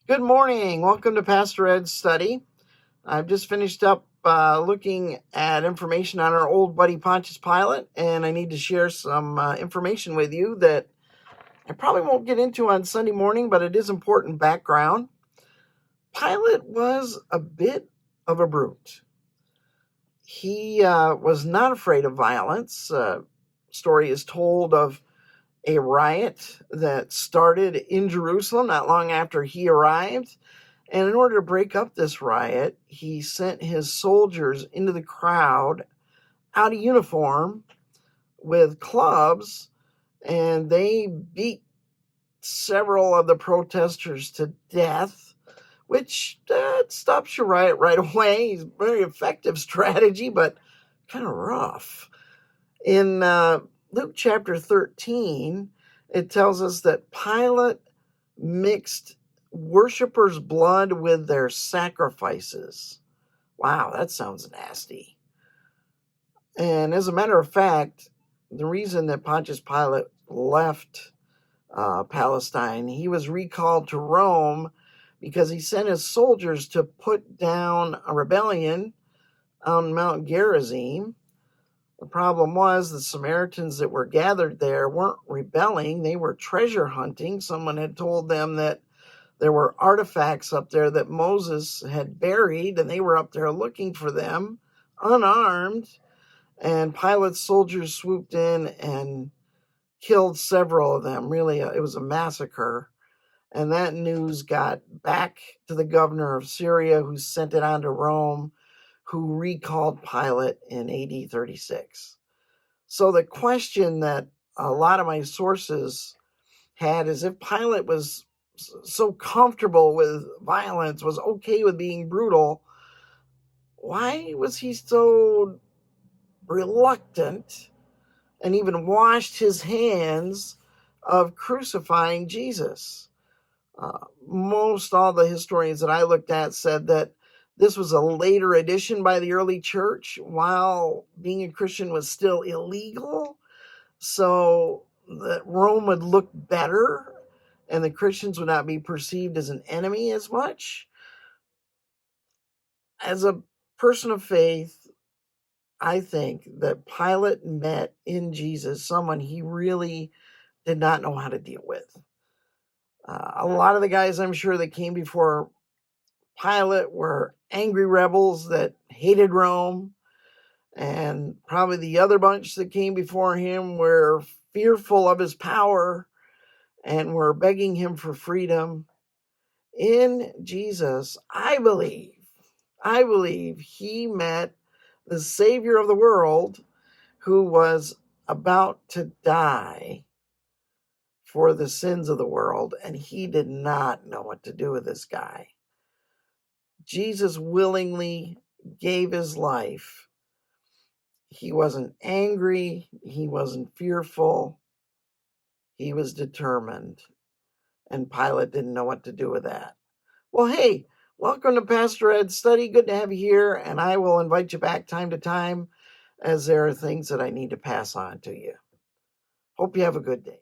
Good morning. Welcome to Pastor Ed's study. I've just finished up looking at information on our old buddy Pontius Pilate, and I need to share some information with you that I probably won't get into on Sunday morning, but it is important background. Pilate was a bit of a brute. He was not afraid of violence. Story is told of a riot that started in Jerusalem not long after he arrived. And in order to break up this riot, he sent his soldiers into the crowd out of uniform with clubs, and they beat several of the protesters to death, which stops your riot right away. It's a very effective strategy, but kind of rough. In Luke chapter 13, it tells us that Pilate mixed worshipers' blood with their sacrifices. Wow, that sounds nasty. And as a matter of fact, the reason that Pontius Pilate left Palestine, he was recalled to Rome because he sent his soldiers to put down a rebellion on Mount Gerizim. The problem was the Samaritans that were gathered there weren't rebelling, they were treasure hunting. Someone had told them that there were artifacts up there that Moses had buried, and they were up there looking for them, unarmed. And Pilate's soldiers swooped in and killed several of them. Really, it was a massacre. And that news got back to the governor of Syria, who sent it on to Rome, who recalled Pilate in AD 36. So the question that a lot of my sources had is if Pilate was so comfortable with violence, was okay with being brutal, why was he so reluctant and even washed his hands of crucifying Jesus? Most all the historians that I looked at said that this was a later addition by the early church while being a Christian was still illegal, so that Rome would look better and the Christians would not be perceived as an enemy as much. As a person of faith, I think that Pilate met in Jesus someone he really did not know how to deal with. A lot of the guys I'm sure that came before Pilate were angry rebels that hated Rome, and probably the other bunch that came before him were fearful of his power and were begging him for freedom. In Jesus, I believe he met the Savior of the world who was about to die for the sins of the world, and he did not know what to do with this guy. Jesus willingly gave his life. He wasn't angry, he wasn't fearful, he was determined, and Pilate didn't know what to do with that. Well, hey, welcome to Pastor Ed's study. Good to have you here, and I will invite you back time to time as there are things that I need to pass on to you. Hope you have a good day.